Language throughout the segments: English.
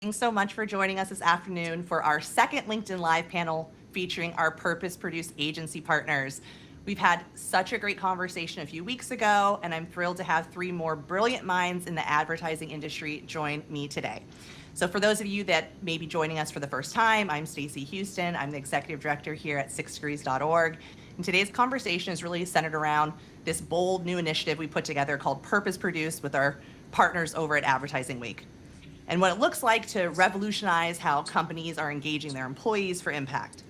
Thanks so much for joining us this afternoon for our second LinkedIn Live panel featuring our Purpose Produced agency partners. We've had such a great conversation a few weeks ago, and I'm thrilled to have three more brilliant minds in the advertising industry join me today. So for those of you that may be joining us for the first time, I'm Stacey Houston. I'm the executive director here at SixDegrees.org. And today's conversation is really centered around this bold new initiative we put together called Purpose Produced with our partners over at Advertising Week, and what it looks like to revolutionize how companies are engaging their employees for impact.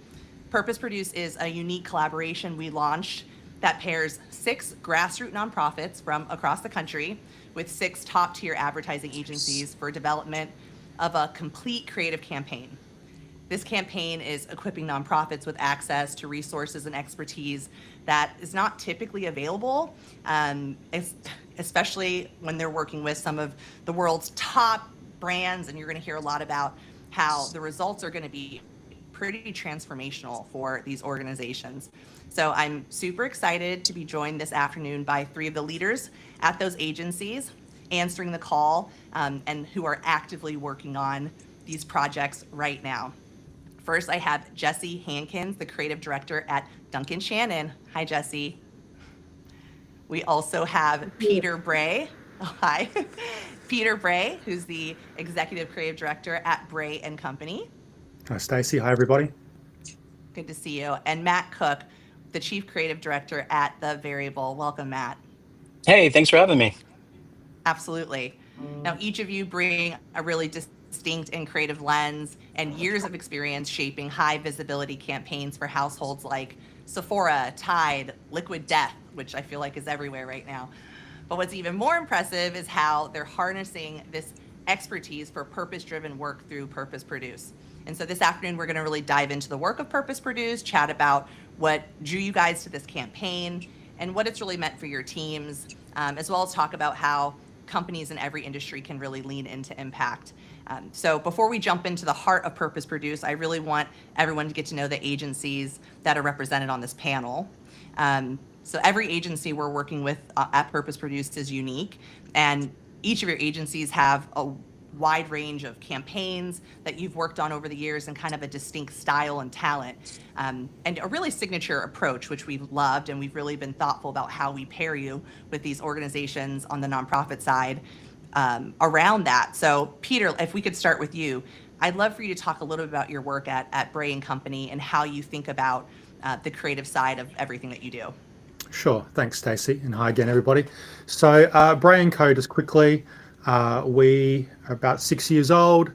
Purpose Produce is a unique collaboration we launched that pairs 6 grassroots nonprofits from across the country with 6 top-tier advertising agencies for development of a complete creative campaign. This campaign is equipping nonprofits with access to resources and expertise that is not typically available, especially when they're working with some of the world's top brands, and you're going to hear a lot about how the results are going to be pretty transformational for these organizations. So I'm super excited to be joined this afternoon by 3 of the leaders at those agencies answering the call, and who are actively working on these projects right now. First, I have Jesse Hankins, the creative director at Duncan Shannon. Hi, Jesse. We also have Peter Bray. Oh, hi. Peter Bray, who's the executive creative director at Bray and Company. Hi, Stacey. Hi, everybody. Good to see you. And Matt Cook, the chief creative director at The Variable. Welcome, Matt. Hey, thanks for having me. Absolutely. Now, each of you bring a really distinct and creative lens and years of experience shaping high visibility campaigns for households like Sephora, Tide, Liquid Death, which I feel like is everywhere right now. But what's even more impressive is how they're harnessing this expertise for purpose-driven work through Purpose Produce. And so this afternoon, we're going to really dive into the work of Purpose Produce, chat about what drew you guys to this campaign and what it's really meant for your teams, as well as talk about how companies in every industry can really lean into impact. So before we jump into the heart of Purpose Produce, I really want everyone to get to know the agencies that are represented on this panel. So every agency we're working with at Purpose Produced is unique, and each of your agencies have a wide range of campaigns that you've worked on over the years and kind of a distinct style and talent, and a really signature approach, which we've loved, and we've really been thoughtful about how we pair you with these organizations on the nonprofit side around that. So Peter, if we could start with you, I'd love for you to talk a little bit about your work at Bray and Company and how you think about the creative side of everything that you do. Sure. Thanks, Stacey. And hi again, everybody. So Bray & Co, just quickly, we are about 6 years old.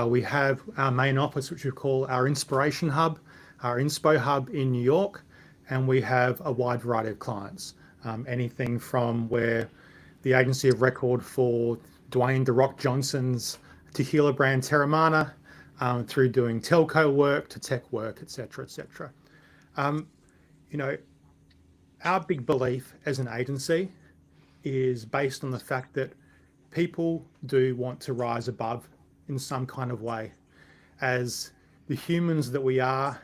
We have our main office, which we call our Inspiration Hub, our Inspo Hub in New York, and we have a wide variety of clients. Anything from where the agency of record for Dwayne "The Rock" Johnson's tequila brand Terramana, through doing telco work to tech work, et cetera, et cetera. Our big belief as an agency is based on the fact that people do want to rise above in some kind of way. As the humans that we are,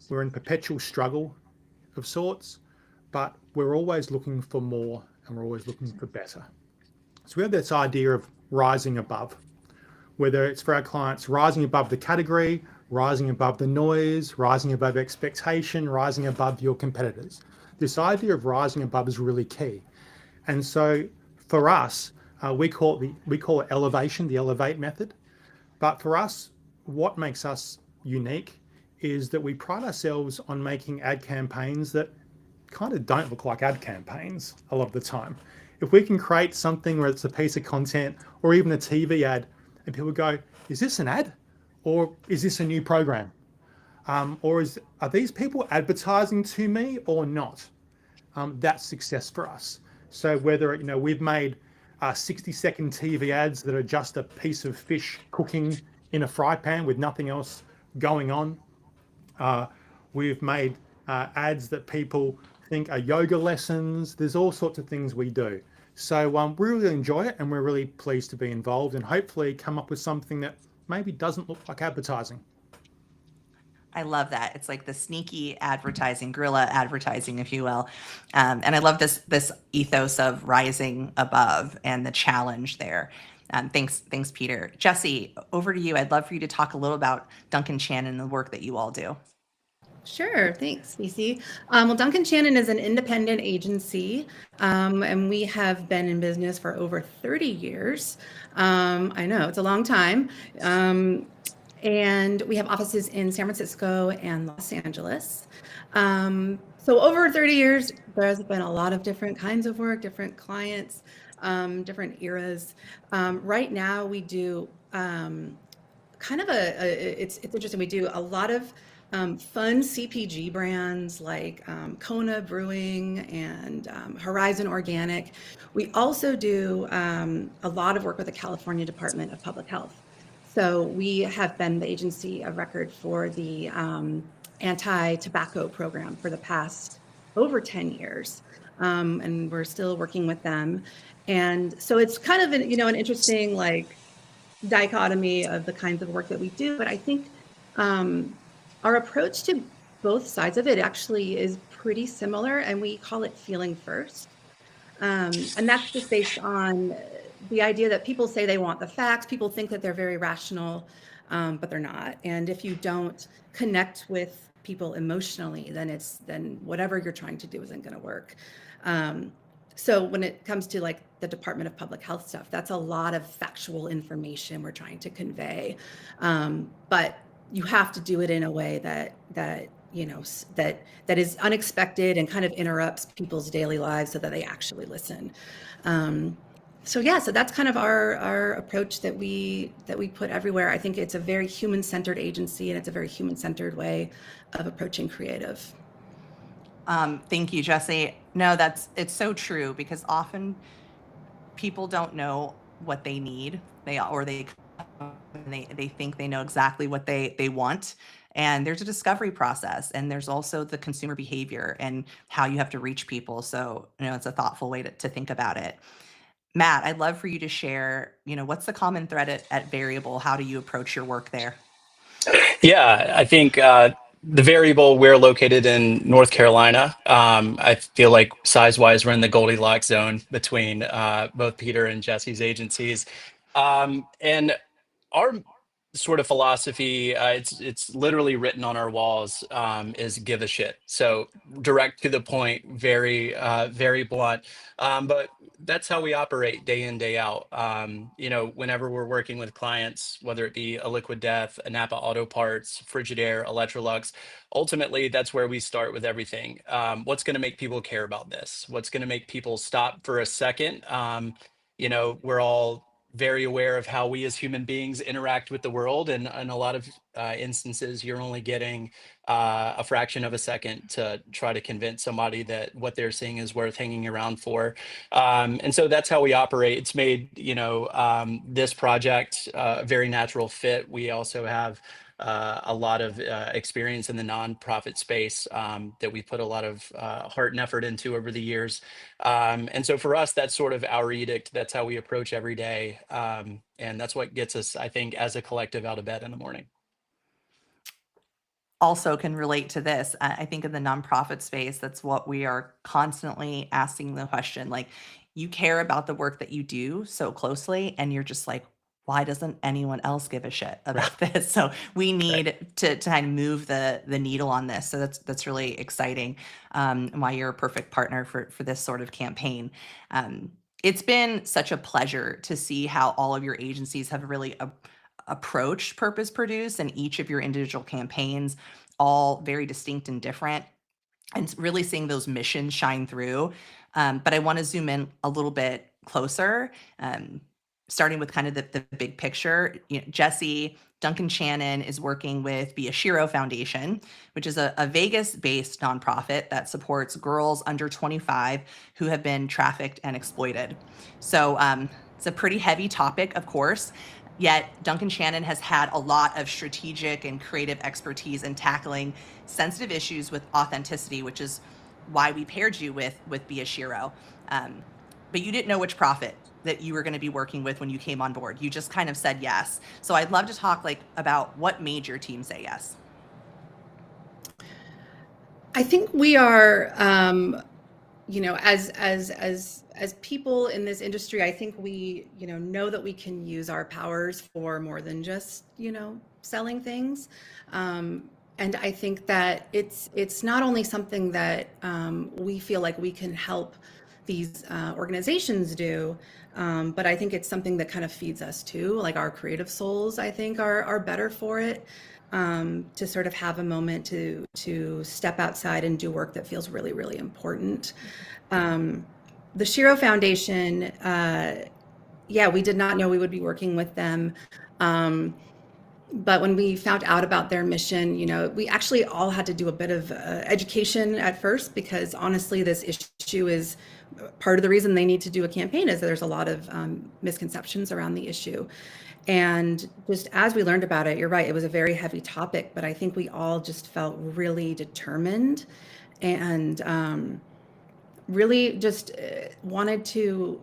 we're in perpetual struggle of sorts, but we're always looking for more and we're always looking for better. So we have this idea of rising above, whether it's for our clients, rising above the category, rising above the noise, rising above expectation, rising above your competitors. This idea of rising above is really key. And so for us, we call it elevation, the elevate method. But for us, what makes us unique is that we pride ourselves on making ad campaigns that kind of don't look like ad campaigns a lot of the time. If we can create something where it's a piece of content or even a TV ad, and people go, is this an ad? Or is this a new program? Are these people advertising to me or not? That's success for us. So whether we've made 60-second TV ads that are just a piece of fish cooking in a fry pan with nothing else going on. We've made ads that people think are yoga lessons. There's all sorts of things we do. So we really enjoy it, and we're really pleased to be involved and hopefully come up with something that maybe doesn't look like advertising. I love that. It's like the sneaky advertising, guerrilla advertising, if you will. And I love this ethos of rising above and the challenge there. Thanks, Peter. Jesse, over to you. I'd love for you to talk a little about Duncan Shannon and the work that you all do. Sure. Thanks, Cece. Well, Duncan Shannon is an independent agency, and we have been in business for over 30 years. I know, it's a long time. And we have offices in San Francisco and Los Angeles. So over 30 years, there's been a lot of different kinds of work, different clients, different eras. Right now, we do kind of it's interesting. We do a lot of fun CPG brands like Kona Brewing and Horizon Organic. We also do a lot of work with the California Department of Public Health. So we have been the agency of record for the anti-tobacco program for the past over 10 years. And we're still working with them. And so it's kind of an interesting dichotomy of the kinds of work that we do. But I think our approach to both sides of it actually is pretty similar, and we call it feeling first. And that's just based on the idea that people say they want the facts. People think that they're very rational, but they're not. And if you don't connect with people emotionally, then whatever you're trying to do isn't going to work. So when it comes to the Department of Public Health stuff, that's a lot of factual information we're trying to convey. But you have to do it in a way that is unexpected and kind of interrupts people's daily lives so that they actually listen. So that's kind of our approach that we put everywhere. I think it's a very human-centered agency, and it's a very human-centered way of approaching creative. Thank you, Jesse. No, it's so true, because often people don't know what they need. They think they know exactly what they want. And there's a discovery process, and there's also the consumer behavior and how you have to reach people. So, it's a thoughtful way to think about it. Matt, I'd love for you to share, what's the common thread at Variable? How do you approach your work there? Yeah, I think the Variable, we're located in North Carolina. I feel like size-wise, we're in the Goldilocks zone between both Peter and Jesse's agencies. And our sort of philosophy, it's literally written on our walls, is give a shit. So direct to the point, very blunt. But that's how we operate day in, day out. Whenever we're working with clients, whether it be a Liquid Death, a Napa Auto Parts, Frigidaire, Electrolux, ultimately that's where we start with everything. What's going to make people care about this? What's going to make people stop for a second? We're all very aware of how we as human beings interact with the world, and in a lot of instances you're only getting a fraction of a second to try to convince somebody that what they're seeing is worth hanging around for. And so that's how we operate. It's made this project a very natural fit. We also have a lot of experience in the nonprofit space that we put a lot of heart and effort into over the years. And so for us, that's sort of our edict. That's how we approach every day. And that's what gets us, I think, as a collective out of bed in the morning. Also can relate to this. I think in the nonprofit space, that's what we are constantly asking the question. You care about the work that you do so closely, and you're just like, why doesn't anyone else give a shit about this? So we need to kind of move the needle on this. So that's really exciting, and why you're a perfect partner for this sort of campaign. It's been such a pleasure to see how all of your agencies have really approached Purpose Produce, and each of your individual campaigns, all very distinct and different, and really seeing those missions shine through. But I want to zoom in a little bit closer, starting with kind of the big picture. Jesse, Duncan Shannon is working with Biyashiro Foundation, which is a Vegas-based nonprofit that supports girls under 25 who have been trafficked and exploited. So it's a pretty heavy topic, of course. Yet Duncan Shannon has had a lot of strategic and creative expertise in tackling sensitive issues with authenticity, which is why we paired you with Biyashiro. But you didn't know which prophet that you were going to be working with when you came on board. You just kind of said yes. So I'd love to talk about what made your team say yes. I think we are, as as people in this industry, I think we, know that we can use our powers for more than just, selling things. And I think that it's not only something that we feel like we can help these organizations do, but I think it's something that kind of feeds us too. Like our creative souls, I think, are better for it. To sort of have a moment to step outside and do work that feels really, really important. The Shiro Foundation, yeah, we did not know we would be working with them. But when we found out about their mission, we actually all had to do a bit of education at first, because honestly, this issue is part of the reason they need to do a campaign, is that there's a lot of misconceptions around the issue. And just as we learned about it, you're right, it was a very heavy topic, but I think we all just felt really determined and really just wanted to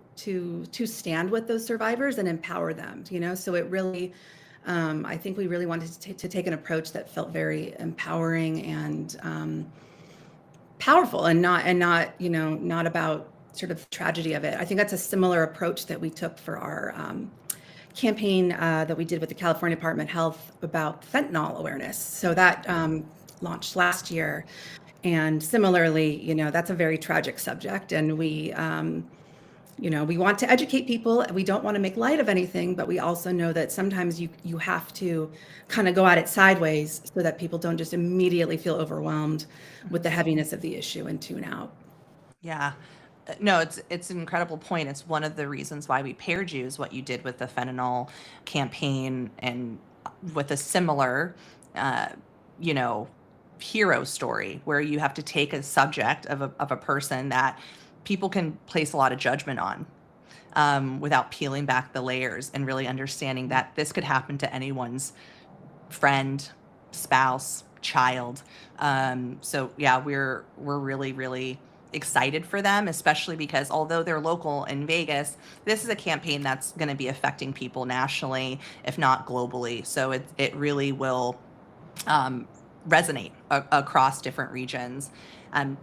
stand with those survivors and empower them, so it really, I think we really wanted to take an approach that felt very empowering and powerful, and not about sort of tragedy of it. I think that's a similar approach that we took for our campaign that we did with the California Department of Health about fentanyl awareness. So that launched last year. And similarly, that's a very tragic subject. And we want to educate people. We don't want to make light of anything, but we also know that sometimes you have to kind of go at it sideways so that people don't just immediately feel overwhelmed with the heaviness of the issue and tune out. Yeah. No, it's an incredible point. It's one of the reasons why we paired you, is what you did with the fentanyl campaign, and with a similar, hero story, where you have to take a subject of a person that people can place a lot of judgment on, without peeling back the layers and really understanding that this could happen to anyone's friend, spouse, child. So yeah, we're really, really excited for them, especially because although they're local in Vegas, this is a campaign that's going to be affecting people nationally, if not globally. So it really will resonate across different regions.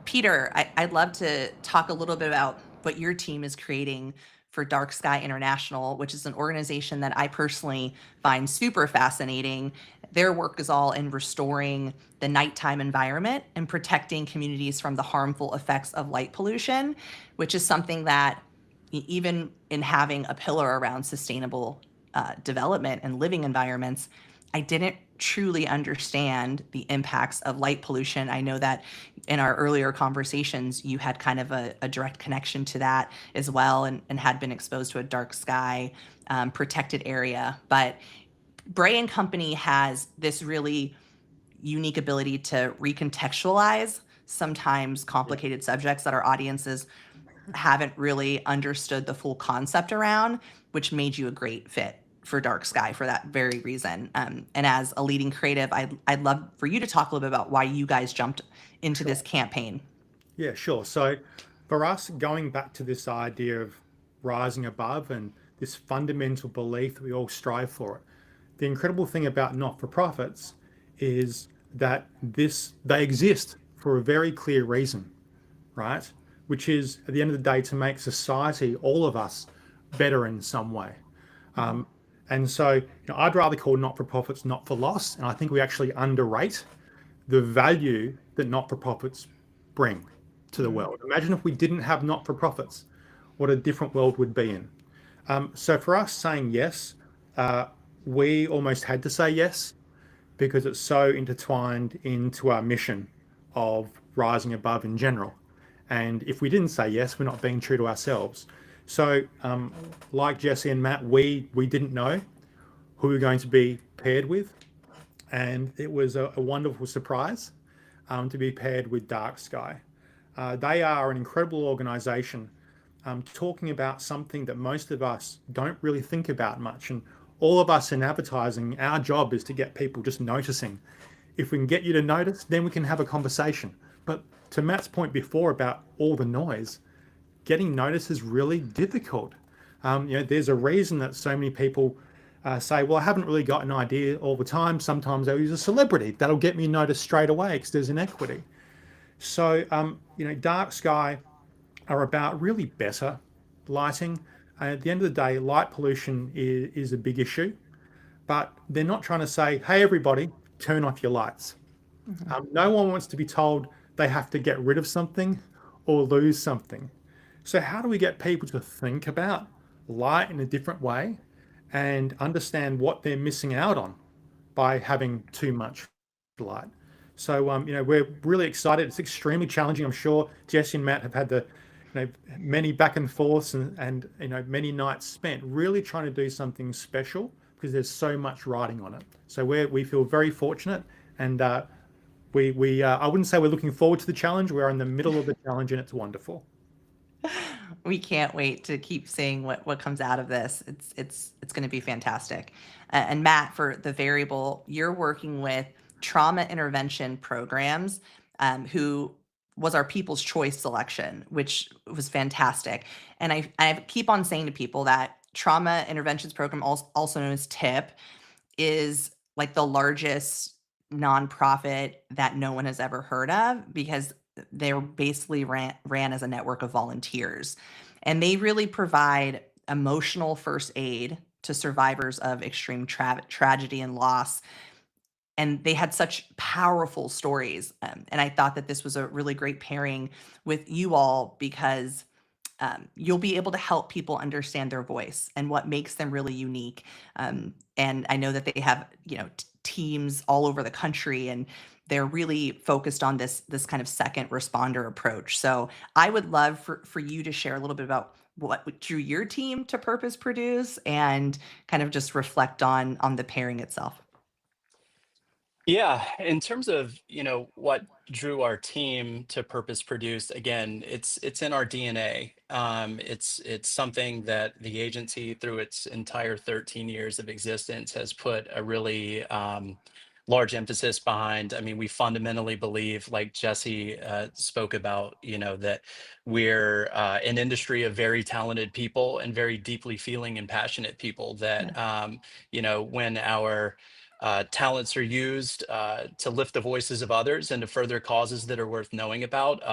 Peter, I'd love to talk a little bit about what your team is creating for Dark Sky International, which is an organization that I personally find super fascinating. Their work is all in restoring the nighttime environment and protecting communities from the harmful effects of light pollution, which is something that, even in having a pillar around sustainable development and living environments, I didn't truly understand the impacts of light pollution. I know that in our earlier conversations, you had kind of a direct connection to that as well, and had been exposed to a dark sky protected area. But Bray and Company has this really unique ability to recontextualize sometimes complicated subjects that our audiences haven't really understood the full concept around, which made you a great fit for Dark Sky for that very reason. And as a leading creative, I'd love for you to talk a little bit about why you guys jumped into this campaign. Yeah, sure. So for us, going back to this idea of rising above and this fundamental belief that we all strive for it, the incredible thing about not-for-profits is that they exist for a very clear reason, right? Which is, at the end of the day, to make society, all of us, better in some way. And so I'd rather call not-for-profits not for loss. And I think we actually underrate the value that not-for-profits bring to the world. Imagine if we didn't have not-for-profits, what a different world would be in. So for us saying yes, we almost had to say yes, because it's so intertwined into our mission of rising above in general. And if we didn't say yes, we're not being true to ourselves. So like Jesse and Matt, we didn't know who we were going to be paired with. And it was a wonderful surprise to be paired with Dark Sky. They are an incredible organization talking about something that most of us don't really think about much. And all of us in advertising, our job is to get people just noticing. If we can get you to notice, then we can have a conversation. But to Matt's point before about all the noise, getting noticed is really difficult. There's a reason that so many people say, well, I haven't really got an idea all the time. Sometimes they'll use a celebrity. That'll get me noticed straight away because there's an equity. So, Dark Sky are about really better lighting. At the end of the day, light pollution is a big issue, but they're not trying to say, hey, everybody, turn off your lights. No one wants to be told they have to get rid of something or lose something. So, how do we get people to think about light in a different way and understand what they're missing out on by having too much light? So, we're really excited. It's extremely challenging. I'm sure Jesse and Matt have had the many back and forths and many nights spent really trying to do something special because there's so much riding on it. So we feel very fortunate, and we I wouldn't say we're looking forward to the challenge. We're in the middle of the challenge, and it's wonderful. We can't wait to keep seeing what comes out of this. It's going to be fantastic. And Matt, for the variable, you're working with trauma intervention programs, who was our People's Choice selection, which was fantastic. And I keep on saying to people that trauma interventions program, also known as TIP, is like the largest nonprofit that no one has ever heard of, because they're basically ran as a network of volunteers. And they really provide emotional first aid to survivors of extreme tragedy and loss. And they had such powerful stories. And I thought that this was a really great pairing with you all, because you'll be able to help people understand their voice and what makes them really unique. And I know that they have, teams all over the country, and they're really focused on this kind of second responder approach. So I would love for you to share a little bit about what drew your team to Purpose Produce, and kind of just reflect on the pairing itself. Yeah, in terms of, what drew our team to Purpose Produced, again, it's in our DNA. It's something that the agency, through its entire 13 years of existence, has put a really large emphasis behind. I mean, we fundamentally believe, like Jesse spoke about, that we're an industry of very talented people and very deeply feeling and passionate people. That when our talents are used to lift the voices of others and to further causes that are worth knowing about,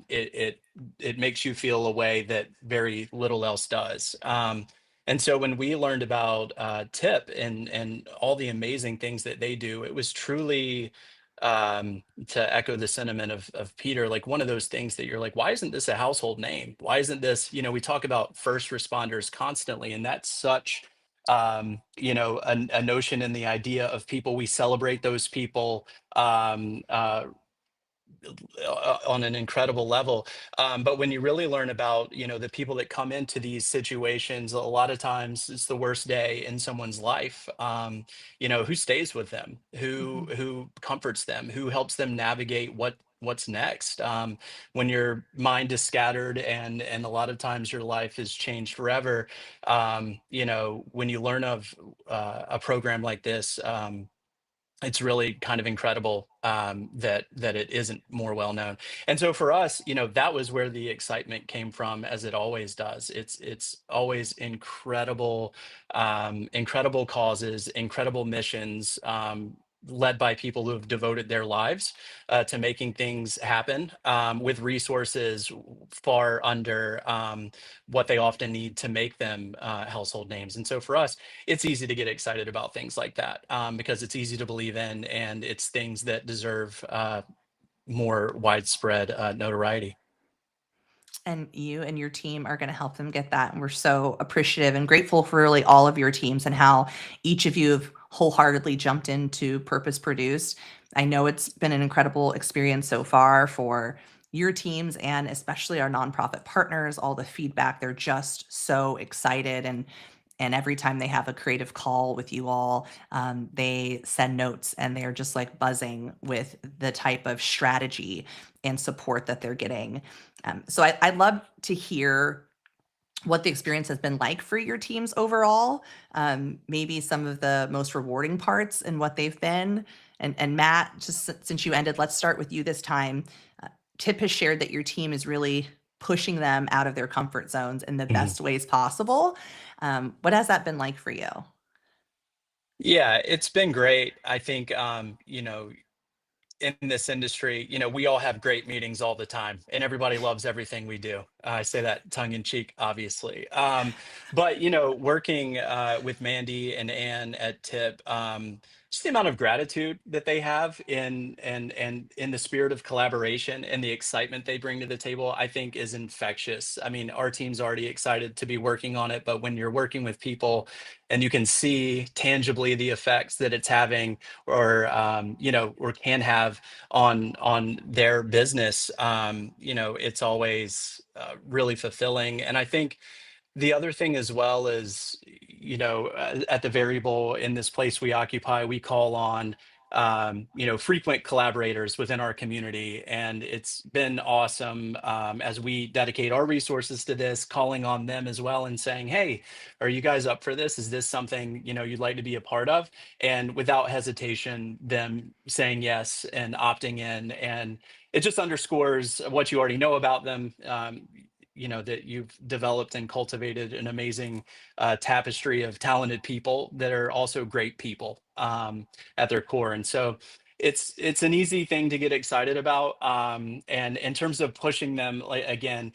it makes you feel a way that very little else does. And so when we learned about TIP and all the amazing things that they do, it was truly, to echo the sentiment of Peter, like one of those things that you're like, why isn't this a household name? Why isn't this, we talk about first responders constantly, and that's such a notion and the idea of people. We celebrate those people on an incredible level. But when you really learn about, the people that come into these situations, a lot of times it's the worst day in someone's life. Who stays with them, who Mhm. who comforts them, who helps them navigate what's next, when your mind is scattered and a lot of times your life is changed forever. When you learn of a program like this, it's really kind of incredible, that it isn't more well known. And so for us, that was where the excitement came from, as it always does. It's always incredible causes, incredible missions, led by people who have devoted their lives to making things happen, with resources far under what they often need to make them household names. And so for us, it's easy to get excited about things like that, because it's easy to believe in, and it's things that deserve more widespread notoriety. And you and your team are going to help them get that. And we're so appreciative and grateful for really all of your teams, and how each of you have wholeheartedly jumped into Purpose Produced. I know it's been an incredible experience so far for your teams, and especially our nonprofit partners. All the feedback, they're just so excited. And every time they have a creative call with you all, they send notes, and they're just like buzzing with the type of strategy and support that they're getting. So I'd love to hear what the experience has been like for your teams overall, maybe some of the most rewarding parts and what they've been. And Matt, just since you ended, let's start with you this time. Tip has shared that your team is really pushing them out of their comfort zones in the Mhm. best ways possible. What has that been like for you? Yeah, it's been great. I think, in this industry, we all have great meetings all the time, and everybody loves everything we do. I say that tongue in cheek, obviously. But working with Mandy and Ann at TIP, just the amount of gratitude that they have and in the spirit of collaboration and the excitement they bring to the table, I think is infectious. I mean, our team's already excited to be working on it, but when you're working with people and you can see tangibly the effects that it's having or can have on their business, it's always really fulfilling. And I think the other thing as well is, at the variable in this place we occupy, we call on, frequent collaborators within our community. And it's been awesome as we dedicate our resources to this, calling on them as well and saying, hey, are you guys up for this? Is this something, you'd like to be a part of? And without hesitation, them saying yes and opting in. And it just underscores what you already know about them. That you've developed and cultivated an amazing tapestry of talented people that are also great people at their core. And so it's an easy thing to get excited about. And in terms of pushing them, like, again,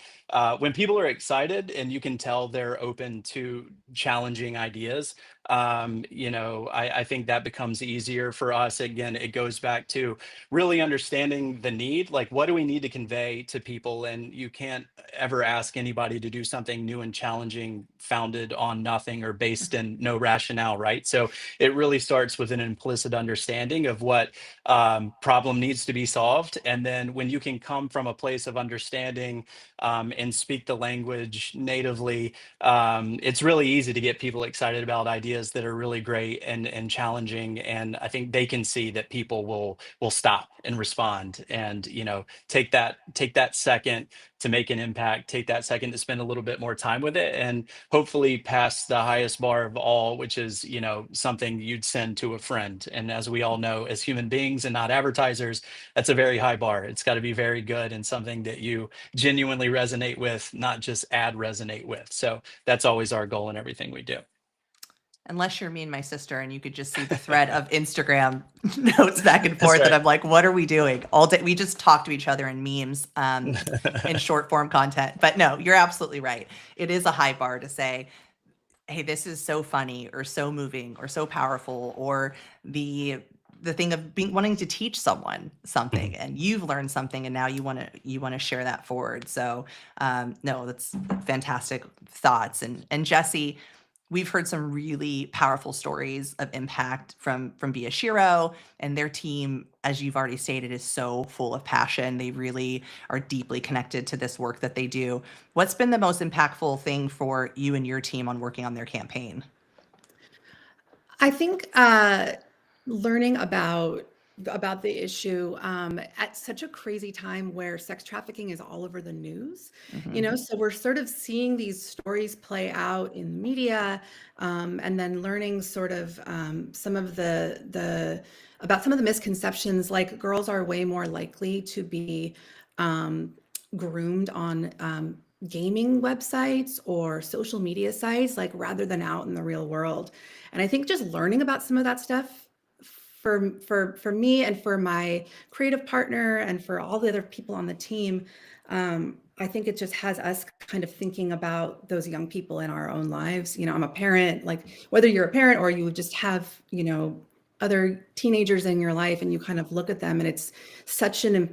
when people are excited and you can tell they're open to challenging ideas, I think that becomes easier for us. Again, it goes back to really understanding the need, like what do we need to convey to people? And you can't ever ask anybody to do something new and challenging founded on nothing or based in no rationale, right? So it really starts with an implicit understanding of what problem needs to be solved. And then when you can come from a place of understanding and speak the language natively, it's really easy to get people excited about ideas that are really great and challenging. And I think they can see that people will stop and respond and take that second to make an impact, take that second to spend a little bit more time with it, and hopefully pass the highest bar of all, which is something you'd send to a friend. And as we all know, as human beings and not advertisers, that's a very high bar. It's got to be very good and something that you genuinely resonate with, not just resonate with. So that's always our goal in everything we do. Unless you're me and my sister and you could just see the thread of Instagram notes back and forth. Right. And I'm like, what are we doing all day? We just talk to each other in memes in short form content. But no, you're absolutely right. It is a high bar to say, hey, this is so funny or so moving or so powerful, or the thing of wanting to teach someone something and you've learned something and now you want to share that forward. So no, that's fantastic thoughts. And Jesse, we've heard some really powerful stories of impact from Bia Shiro, and their team, as you've already stated, is so full of passion. They really are deeply connected to this work that they do. What's been the most impactful thing for you and your team on working on their campaign? I think learning about the issue at such a crazy time where sex trafficking is all over the news, so we're sort of seeing these stories play out in the media, and then learning sort of some of the misconceptions, like girls are way more likely to be groomed on gaming websites or social media sites, like rather than out in the real world. And I think just learning about some of that stuff for me and for my creative partner and for all the other people on the team, I think it just has us kind of thinking about those young people in our own lives. I'm a parent, like whether you're a parent or you just have, other teenagers in your life, and you kind of look at them, and it's such a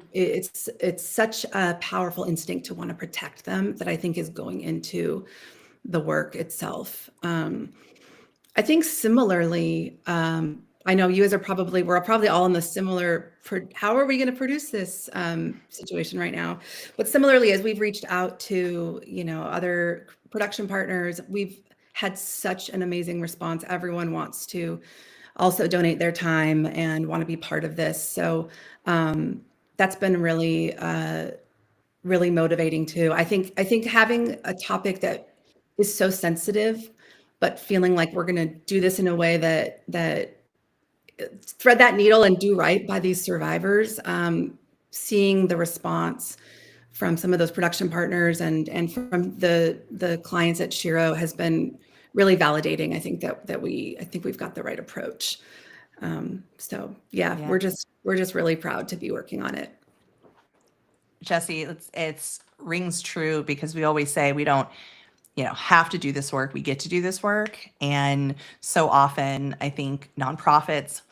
powerful instinct to want to protect them that I think is going into the work itself. I think similarly, I know you guys we're probably all in the similar, how are we going to produce this situation right now? But similarly, as we've reached out to, other production partners, we've had such an amazing response. Everyone wants to also donate their time and want to be part of this. So that's been really, really motivating too. I think having a topic that is so sensitive, but feeling like we're going to do this in a way that thread that needle and do right by these survivors, seeing the response from some of those production partners and from the clients at Shiro has been really validating. I think we've got the right approach. So yeah, Yeah. we're just really proud to be working on it. Jesse, it's rings true because we always say we don't, have to do this work. We get to do this work. And so often I think nonprofits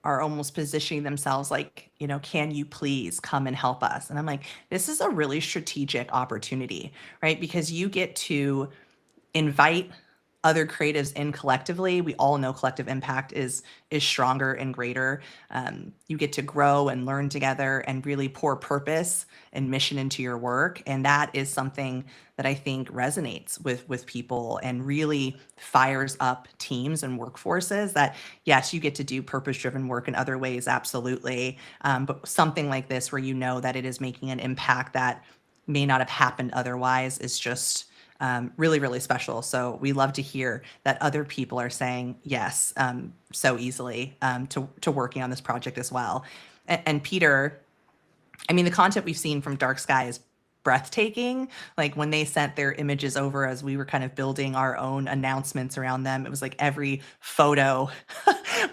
are almost positioning themselves like, can you please come and help us? And I'm like, this is a really strategic opportunity, right? Because you get to invite other creatives in collectively. We all know collective impact is stronger and greater. You get to grow and learn together and really pour purpose and mission into your work, and that is something that I think resonates with people and really fires up teams and workforces. That yes, you get to do purpose-driven work in other ways, absolutely, but something like this where that it is making an impact that may not have happened otherwise is just really, really special. So we love to hear that other people are saying yes so easily to working on this project as well. And Peter, I mean, the content we've seen from Dark Sky is breathtaking. Like when they sent their images over as we were kind of building our own announcements around them, it was like every photo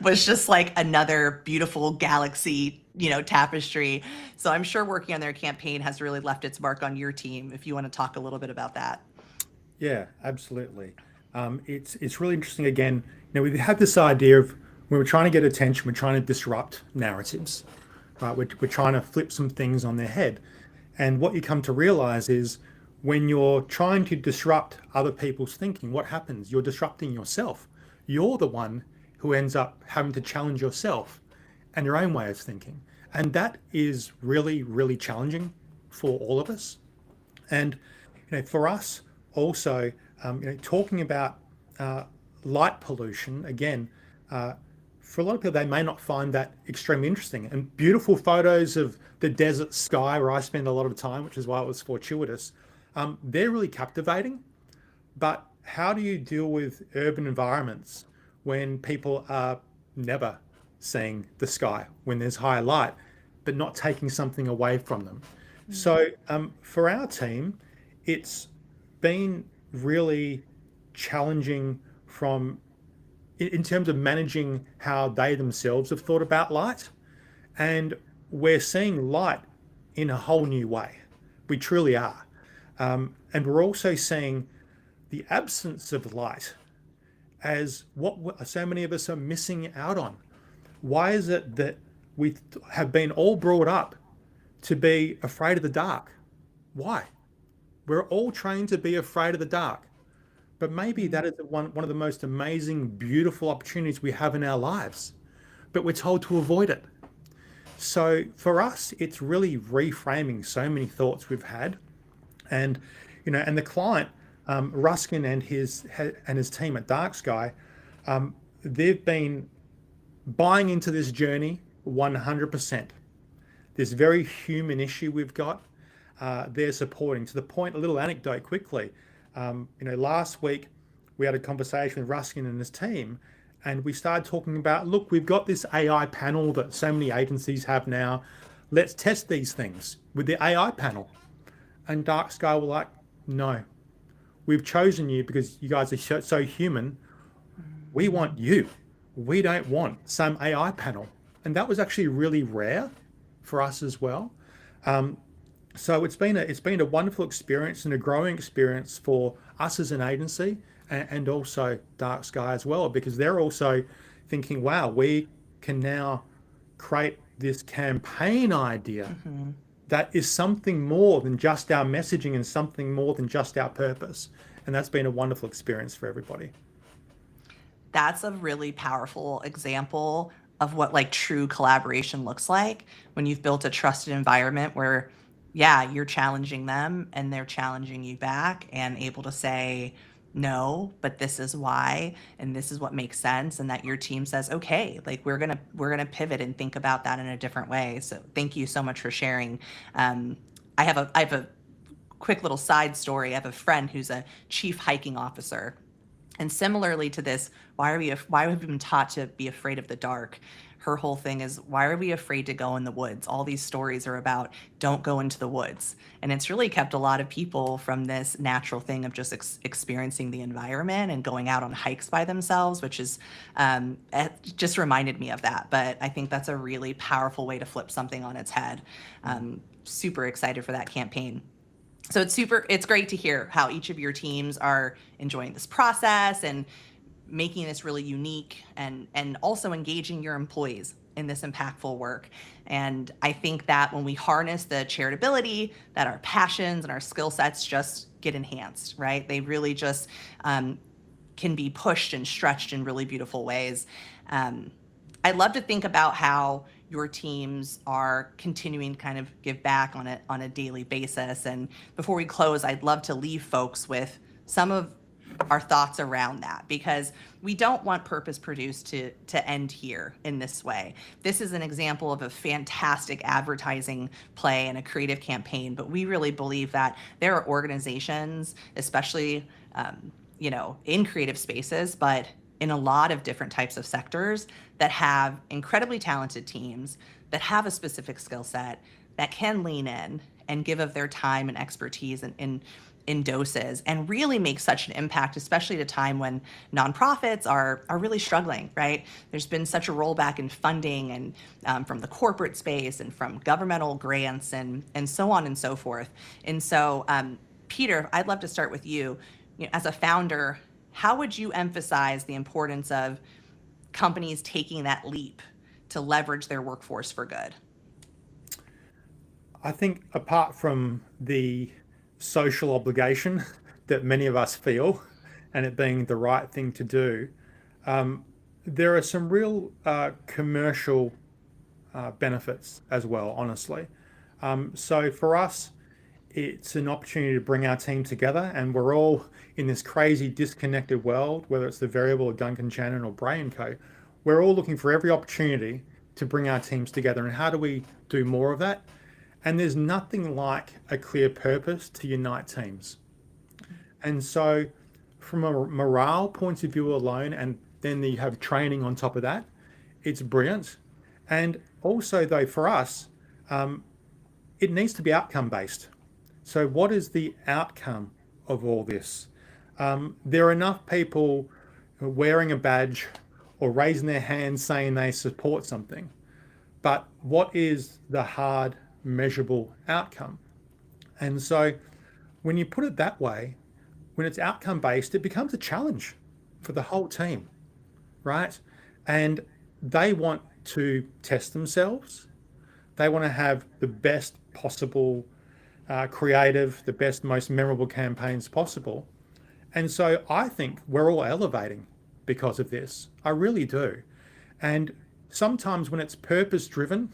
was just like another beautiful galaxy, tapestry. So I'm sure working on their campaign has really left its mark on your team. If you want to talk a little bit about that. Yeah, absolutely. It's really interesting. Again, we had this idea of when we're trying to get attention, we're trying to disrupt narratives, right? We're trying to flip some things on their head. And what you come to realize is when you're trying to disrupt other people's thinking, what happens? You're disrupting yourself. You're the one who ends up having to challenge yourself and your own way of thinking. And that is really, really challenging for all of us. And for us, also, talking about light pollution, again, for a lot of people, they may not find that extremely interesting. And beautiful photos of the desert sky, where I spend a lot of time, which is why it was fortuitous, they're really captivating. But how do you deal with urban environments when people are never seeing the sky, when there's high light, but not taking something away from them? So for our team, it's been really challenging in terms of managing how they themselves have thought about light. And we're seeing light in a whole new way. We truly are. And we're also seeing the absence of light as what so many of us are missing out on. Why is it that we have been all brought up to be afraid of the dark? Why? We're all trained to be afraid of the dark. But maybe that is one of the most amazing, beautiful opportunities we have in our lives. But we're told to avoid it. So for us, it's really reframing so many thoughts we've had. And, and the client, Ruskin and his team at Dark Sky, they've been buying into this journey 100%. This very human issue we've got, they're supporting, to the point. A little anecdote quickly. Last week we had a conversation with Ruskin and his team, and we started talking about, look, we've got this AI panel that so many agencies have now. Let's test these things with the AI panel. And Dark Sky were like, no, we've chosen you because you guys are so human. We want you. We don't want some AI panel. And that was actually really rare for us as well. So it's been a wonderful experience and a growing experience for us as an agency, and also Dark Sky as well, because they're also thinking, wow, we can now create this campaign idea that is something more than just our messaging and something more than just our purpose. And that's been a wonderful experience for everybody. That's a really powerful example of what like true collaboration looks like when you've built a trusted environment where, yeah, you're challenging them and they're challenging you back, and able to say, no, but this is why, and this is what makes sense. And that your team says, okay, like we're going to pivot and think about that in a different way. So thank you so much for sharing. I have a quick little side story. I have a friend who's a chief hiking officer. And similarly to this, why have we been taught to be afraid of the dark? Her whole thing is, why are we afraid to go in the woods? All these stories are about don't go into the woods. And it's really kept a lot of people from this natural thing of just experiencing the environment and going out on hikes by themselves, which is it just reminded me of that. But I think that's a really powerful way to flip something on its head. Super excited for that campaign. So it's great to hear how each of your teams are enjoying this process and making this really unique, and also engaging your employees in this impactful work. And I think that when we harness the charitability, that our passions and our skill sets just get enhanced, right? They really just can be pushed and stretched in really beautiful ways. I'd love to think about how your teams are continuing to kind of give back on a daily basis. And before we close, I'd love to leave folks with some of our thoughts around that, because we don't want Purpose Produced to end here in this way. This is an example of a fantastic advertising play and a creative campaign, but we really believe that there are organizations, especially in creative spaces, but in a lot of different types of sectors, that have incredibly talented teams that have a specific skill set that can lean in and give of their time and expertise in doses and really make such an impact, especially at a time when nonprofits are really struggling, right? There's been such a rollback in funding and from the corporate space and from governmental grants and so on and so forth. And so, Peter, I'd love to start with you. As a founder, how would you emphasize the importance of companies taking that leap to leverage their workforce for good? I think apart from the social obligation that many of us feel and it being the right thing to do, there are some real commercial benefits as well, honestly. So for us, it's an opportunity to bring our team together, and we're all in this crazy disconnected world, whether it's the Variable or Duncan Shannon or Bray & Co. We're all looking for every opportunity to bring our teams together. And how do we do more of that? And there's nothing like a clear purpose to unite teams. And so from a morale point of view alone, and then you have training on top of that, it's brilliant. And also though, for us, it needs to be outcome based. So what is the outcome of all this? There are enough people wearing a badge or raising their hands saying they support something. But what is the hard, measurable outcome? And so when you put it that way, when it's outcome based, it becomes a challenge for the whole team, right? And they want to test themselves. They want to have the best possible creative, the best, most memorable campaigns possible. And so I think we're all elevating because of this. I really do. And sometimes when it's purpose driven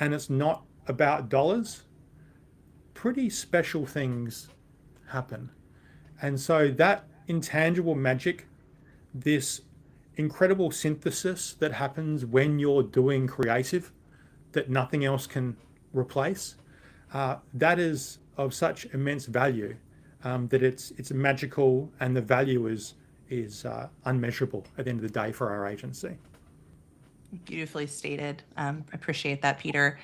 and it's not about dollars, pretty special things happen. And so that intangible magic, this incredible synthesis that happens when you're doing creative that nothing else can replace, that is of such immense value that it's magical, and the value is unmeasurable at the end of the day for our agency. Beautifully stated. Appreciate that, Peter.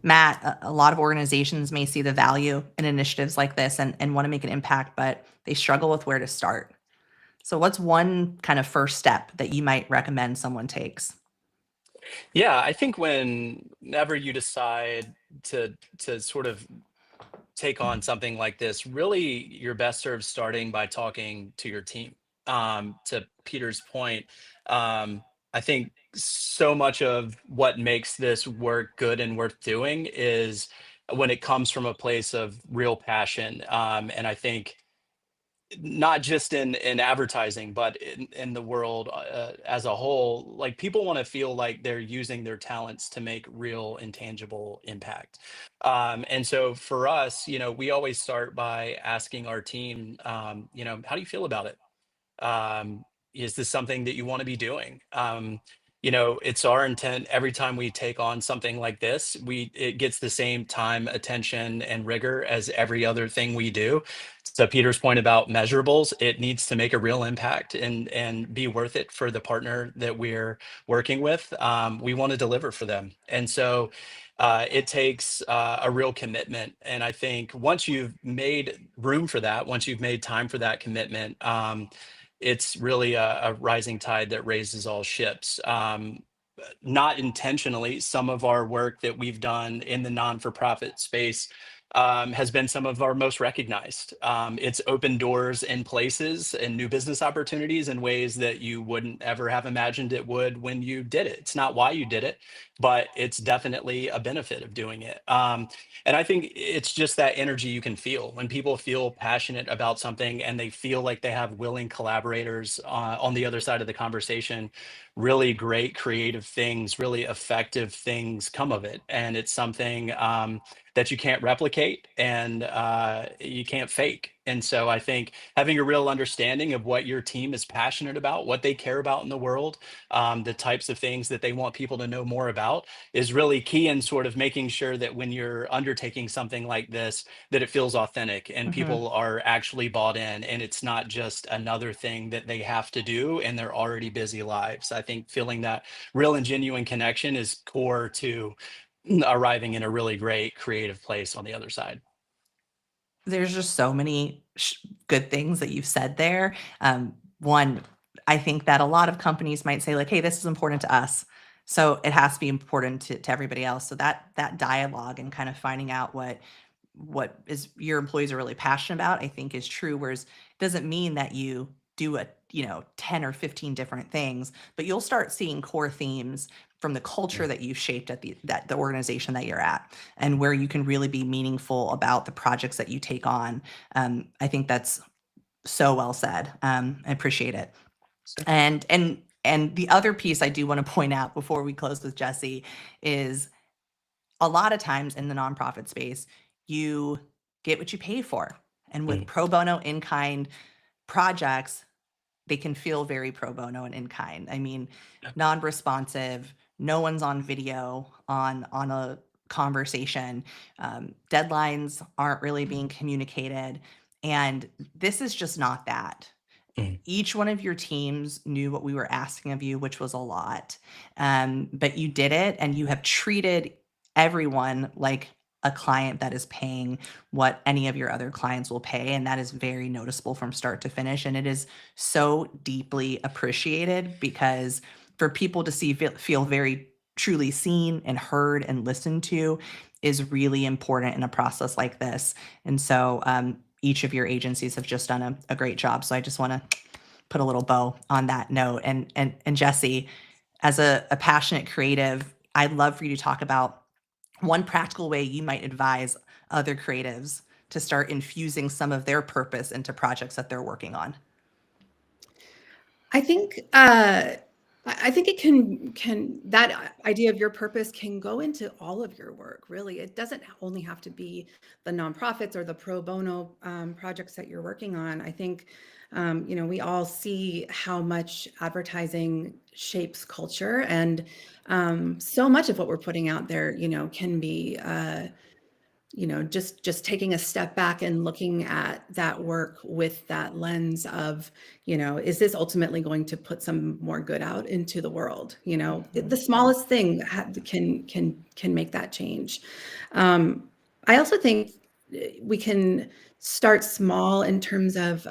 Matt, a lot of organizations may see the value in initiatives like this and want to make an impact, but they struggle with where to start. So what's one kind of first step that you might recommend someone takes? Yeah, I think whenever you decide to sort of take on something like this, really you're best served starting by talking to your team. To Peter's point, I think so much of what makes this work good and worth doing is when it comes from a place of real passion. And I think not just in advertising, but in the world as a whole, like people want to feel like they're using their talents to make real intangible impact. And so for us, we always start by asking our team, how do you feel about it? Is this something that you want to be doing? it's our intent every time we take on something like this, it gets the same time, attention, and rigor as every other thing we do. So Peter's point about measurables, it needs to make a real impact and be worth it for the partner that we're working with. We want to deliver for them. And so it takes a real commitment. And I think once you've made room for that, once you've made time for that commitment, it's really a rising tide that raises all ships. Not intentionally, some of our work that we've done in the non-for-profit space has been some of our most recognized. It's opened doors in places and new business opportunities in ways that you wouldn't ever have imagined it would when you did it. It's not why you did it, but it's definitely a benefit of doing it. And I think it's just that energy you can feel when people feel passionate about something and they feel like they have willing collaborators on the other side of the conversation. Really great creative things, really effective things come of it. And it's something that you can't replicate and you can't fake. And so I think having a real understanding of what your team is passionate about, what they care about in the world, the types of things that they want people to know more about is really key in sort of making sure that when you're undertaking something like this, that it feels authentic and Hmm. people are actually bought in and it's not just another thing that they have to do in their already busy lives. I think feeling that real and genuine connection is core to arriving in a really great creative place on the other side. There's just so many good things that you've said there. One, I think that a lot of companies might say like, "Hey, this is important to us, so it has to be important to everybody else." So that dialogue and kind of finding out what is your employees are really passionate about, I think is true. Whereas it doesn't mean that you do 10 or 15 different things, but you'll start seeing core themes from the culture that you've shaped at the organization that you're at, and where you can really be meaningful about the projects that you take on. I think that's so well said. I appreciate it. And the other piece I do want to point out before we close with Jesse is a lot of times in the nonprofit space, you get what you pay for. And with Mm. pro bono in kind projects, they can feel very pro bono and in kind. I mean, non-responsive, no one's on video on a conversation, deadlines aren't really being communicated, and this is just not that. Mm. Each one of your teams knew what we were asking of you, which was a lot. But you did it, and you have treated everyone like a client that is paying what any of your other clients will pay. And that is very noticeable from start to finish. And it is so deeply appreciated, because for people to feel very truly seen and heard and listened to is really important in a process like this. And so each of your agencies have just done a great job. So I just want to put a little bow on that note. And Jesse, as a passionate creative, I'd love for you to talk about one practical way you might advise other creatives to start infusing some of their purpose into projects that they're working on. I think it can that idea of your purpose can go into all of your work. Really, it doesn't only have to be the nonprofits or the pro bono projects that you're working on. I think we all see how much advertising shapes culture, and so much of what we're putting out there, can be just taking a step back and looking at that work with that lens of, is this ultimately going to put some more good out into the world? The smallest thing can make that change. I also think we can start small in terms of,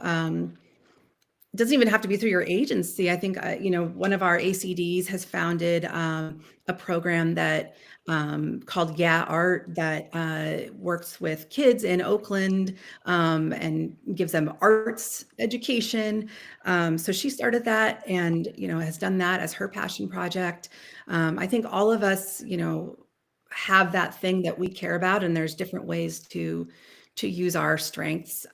it doesn't even have to be through your agency. I think, one of our ACDs has founded a program that called Yeah Art that works with kids in Oakland and gives them arts education. So she started that and, has done that as her passion project. I think all of us, have that thing that we care about, and there's different ways to use our strengths.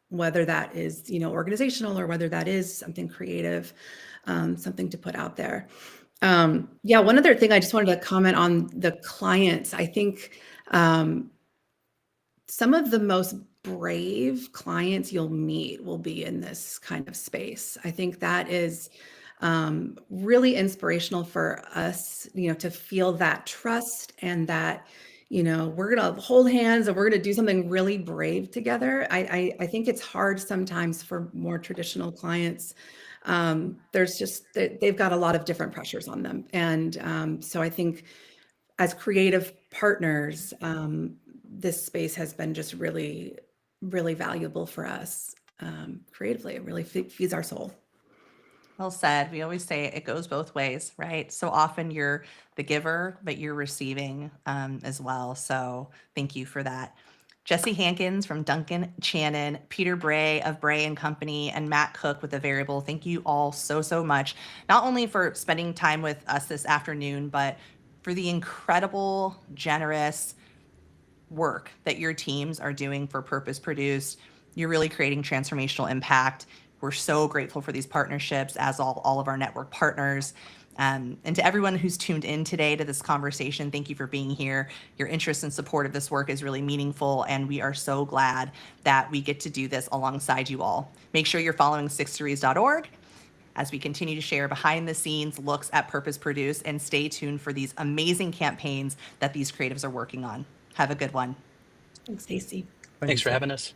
Whether that is, organizational, or whether that is something creative, something to put out there. One other thing I just wanted to comment on the clients. I think some of the most brave clients you'll meet will be in this kind of space. I think that is Really inspirational for us, to feel that trust and that, we're going to hold hands and we're going to do something really brave together. I think it's hard sometimes for more traditional clients. They've got a lot of different pressures on them. And so I think as creative partners, this space has been just really, really valuable for us creatively. It really feeds our soul. Well said. We always say it goes both ways, right? So often you're the giver, but you're receiving as well. So thank you for that. Jesse Hankins from Duncan Channon, Peter Bray of Bray and Company, and Matt Cook with The Variable. Thank you all so, so much, not only for spending time with us this afternoon, but for the incredible, generous work that your teams are doing for Purpose Produced. You're really creating transformational impact. We're so grateful for these partnerships, as all of our network partners. And to everyone who's tuned in today to this conversation, thank you for being here. Your interest and support of this work is really meaningful, and we are so glad that we get to do this alongside you all. Make sure you're following SixDegrees.org as we continue to share behind the scenes looks at Purpose Produced, and stay tuned for these amazing campaigns that these creatives are working on. Have a good one. Thanks, Stacey. Thanks for having us.